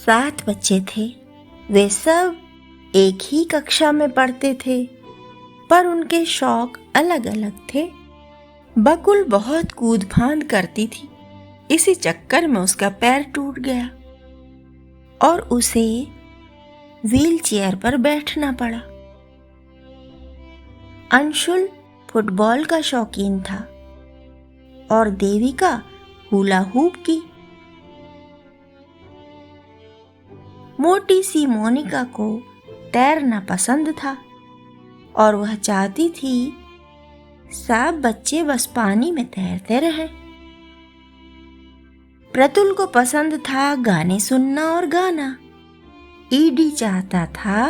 7 बच्चे थे। वे सब एक ही कक्षा में पढ़ते थे, पर उनके शौक अलग अलग थे। बकुल बहुत कूद फांद करती थी। इसी चक्कर में उसका पैर टूट गया और उसे व्हील चेयर पर बैठना पड़ा। अंशुल फुटबॉल का शौकीन था और देविका हुला हूप की। मोटी सी मोनिका को तैरना पसंद था और वह चाहती थी सब बच्चे बस पानी में तैरते रहें। प्रतुल को पसंद था गाने सुनना और गाना। ईडी चाहता था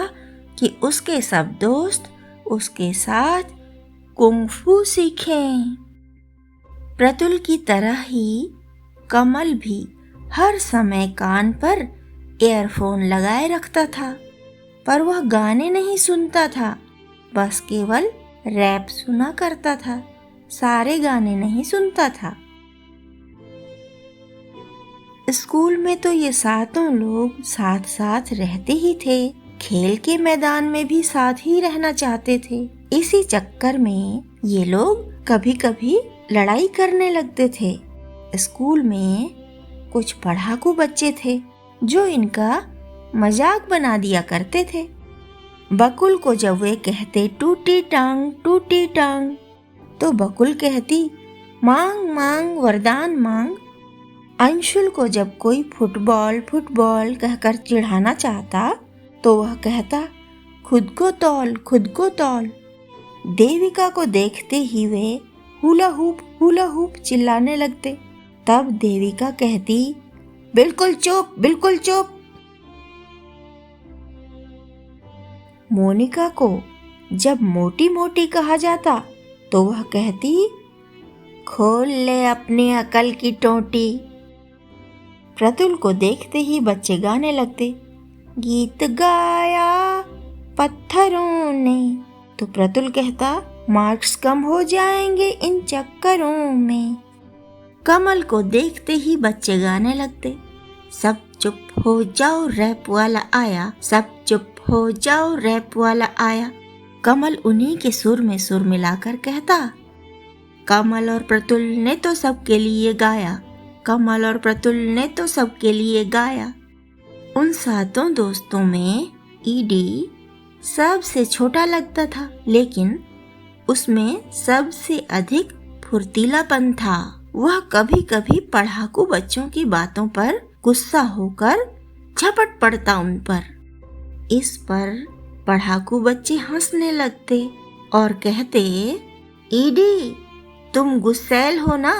कि उसके सब दोस्त उसके साथ कुंग-फू सीखें। प्रतुल की तरह ही कमल भी हर समय कान पर ईयरफोन लगाए रखता था, पर वह गाने नहीं सुनता था, बस केवल रैप सुना करता था। सारे गाने नहीं सुनता था। स्कूल में तो ये सातों लोग साथ साथ रहते ही थे। खेल के मैदान में भी साथ ही रहना चाहते थे। इसी चक्कर में ये लोग कभी कभी लड़ाई करने लगते थे। स्कूल में कुछ पढ़ाकू बच्चे थे जो इनका मजाक बना दिया करते थे। बकुल को जब वे कहते टूटी टांग, तो बकुल कहती मांग मांग वरदान मांग। अंशुल को जब कोई फुटबॉल कहकर चिढ़ाना चाहता तो वह कहता खुद को तौल। देविका को देखते ही वे हुला हूप चिल्लाने लगते। तब देविका कहती बिल्कुल चुप। मोनिका को जब मोटी कहा जाता तो वह कहती खोल ले अपनी अकल की टोटी। प्रतुल को देखते ही बच्चे गाने लगते गीत गाया पत्थरों ने, तो प्रतुल कहता मार्क्स कम हो जाएंगे इन चक्करों में। कमल को देखते ही बच्चे गाने लगते सब चुप हो जाओ रैप वाला आया, सब चुप हो जाओ रैप वाला आया। कमल उन्हीं के सुर में सुर मिलाकर कहता कमल और प्रतुल ने तो सबके लिए गाया, कमल और प्रतुल ने तो सबके लिए गाया। उन सातों दोस्तों में ईडी सबसे छोटा लगता था, लेकिन उसमें सबसे अधिक फुर्तीलापन था। वह कभी कभी पढ़ाकू बच्चों की बातों पर गुस्सा होकर झपट पड़ता उन पर। इस पर पढ़ाकू बच्चे हंसने लगते और कहते ईडी तुम गुस्सैल हो ना,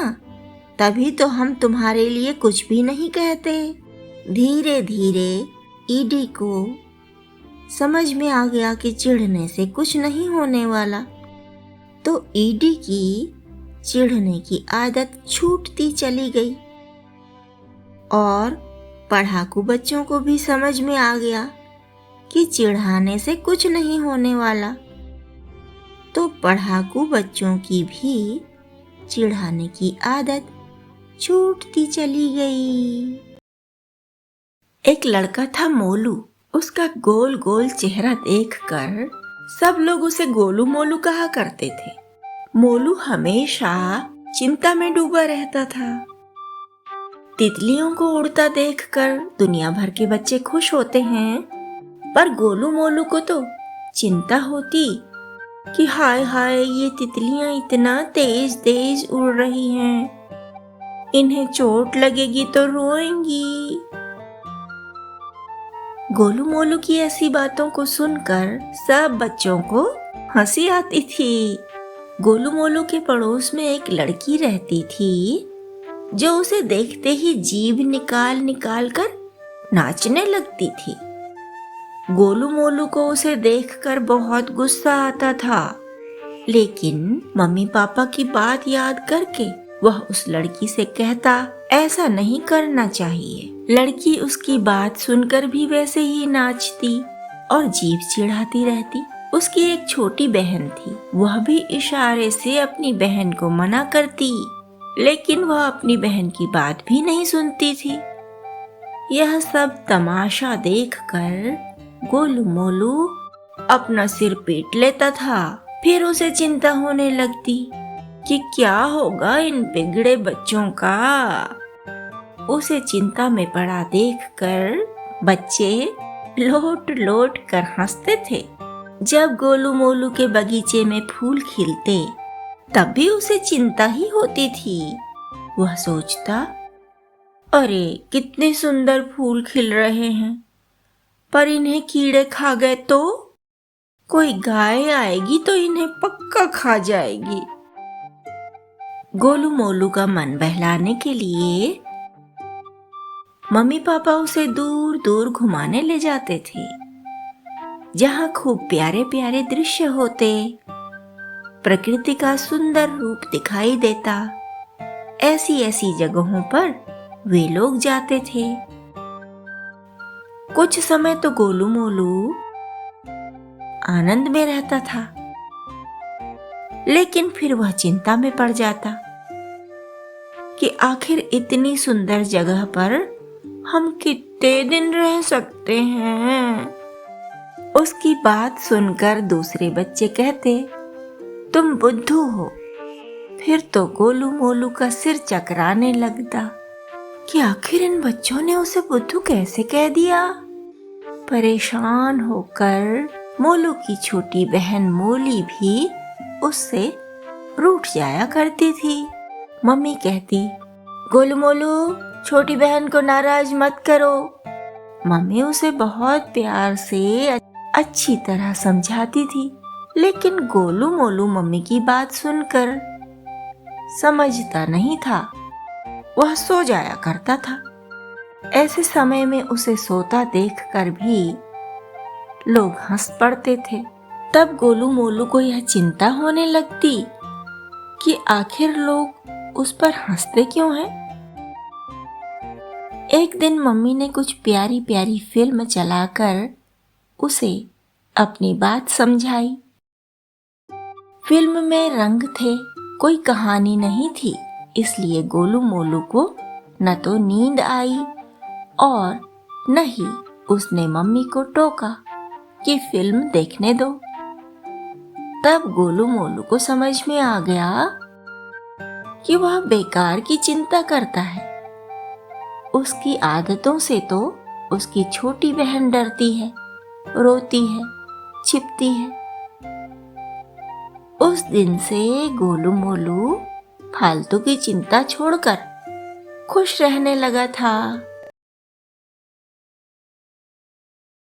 तभी तो हम तुम्हारे लिए कुछ भी नहीं कहते। धीरे धीरे ईडी को समझ में आ गया कि चिढ़ने से कुछ नहीं होने वाला, तो ईडी की चिढ़ने की आदत छूटती चली गई और पढ़ाकू बच्चों को भी समझ में आ गया कि चिढ़ाने से कुछ नहीं होने वाला, तो पढ़ाकू बच्चों की भी चिढ़ाने की आदत छूटती चली गई। एक लड़का था मोलू। उसका गोल गोल चेहरा देखकर सब लोग उसे गोलू मोलू कहा करते थे। मोलू हमेशा चिंता में डूबा रहता था। तितलियों को उड़ता देखकर दुनिया भर के बच्चे खुश होते हैं, पर गोलू मोलू को तो चिंता होती कि हाय हाय ये तितलियां इतना तेज तेज उड़ रही हैं, इन्हें चोट लगेगी तो रोएंगी। गोलू मोलू की ऐसी बातों को सुनकर सब बच्चों को हंसी आती थी। गोलू मोलू के पड़ोस में एक लड़की रहती थी जो उसे देखते ही जीभ निकाल कर नाचने लगती थी। गोलू मोलू को उसे देखकर बहुत गुस्सा आता था, लेकिन मम्मी पापा की बात याद करके वह उस लड़की से कहता ऐसा नहीं करना चाहिए। लड़की उसकी बात सुनकर भी वैसे ही नाचती और जीभ चिढ़ाती रहती। उसकी एक छोटी बहन थी, वह भी इशारे से अपनी बहन को मना करती, लेकिन वह अपनी बहन की बात भी नहीं सुनती थी। यह सब तमाशा देखकर गोलू मोलू अपना सिर पीट लेता था। फिर उसे चिंता होने लगती कि क्या होगा इन बिगड़े बच्चों का। उसे चिंता में पड़ा देखकर बच्चे लोट लोट कर हंसते थे। जब गोलू मोलू के बगीचे में फूल खिलते तब भी उसे चिंता ही होती थी। वह सोचता, अरे कितने सुंदर फूल खिल रहे हैं, पर इन्हें कीड़े खा गए तो? कोई गाय आएगी तो इन्हें पक्का खा जाएगी। गोलू मोलू का मन बहलाने के लिए मम्मी पापा उसे दूर दूर घुमाने ले जाते थे, जहाँ खूब प्यारे प्यारे दृश्य होते, प्रकृति का सुंदर रूप दिखाई देता। ऐसी ऐसी जगहों पर वे लोग जाते थे। कुछ समय तो गोलू मोलू आनंद में रहता था, लेकिन फिर वह चिंता में पड़ जाता कि आखिर इतनी सुंदर जगह पर हम कितने दिन रह सकते हैं। उसकी बात सुनकर दूसरे बच्चे कहते, तुम बुद्धू हो। फिर तो गोलू मोलू का सिर चकराने लगता कि आखिर इन बच्चों ने उसे बुद्धू कैसे कह दिया। परेशान होकर मोलू की छोटी बहन मोली भी उससे रूठ जाया करती थी। मम्मी कहती, गोलू मोलू छोटी बहन को नाराज मत करो। मम्मी उसे बहुत प्यार से अच्छी तरह समझाती थी, लेकिन गोलू मोलू मम्मी की बात सुनकर समझता नहीं था। वह सो जाया करता था। ऐसे समय में उसे सोता देखकर भी लोग हंस पड़ते थे। तब गोलू मोलू को यह चिंता होने लगती कि आखिर लोग उस पर हंसते क्यों हैं। एक दिन मम्मी ने कुछ प्यारी प्यारी फिल्म चलाकर उसे अपनी बात समझाई। फिल्म में रंग थे, कोई कहानी नहीं थी, इसलिए गोलू मोलू को न तो नींद आई और न ही उसने मम्मी को टोका कि फिल्म देखने दो। तब गोलू मोलू को समझ में आ गया कि वह बेकार की चिंता करता है। उसकी आदतों से तो उसकी छोटी बहन डरती है, रोती है, छिपती है। उस दिन से गोलू मोलू फालतू की चिंता छोड़कर खुश रहने लगा था।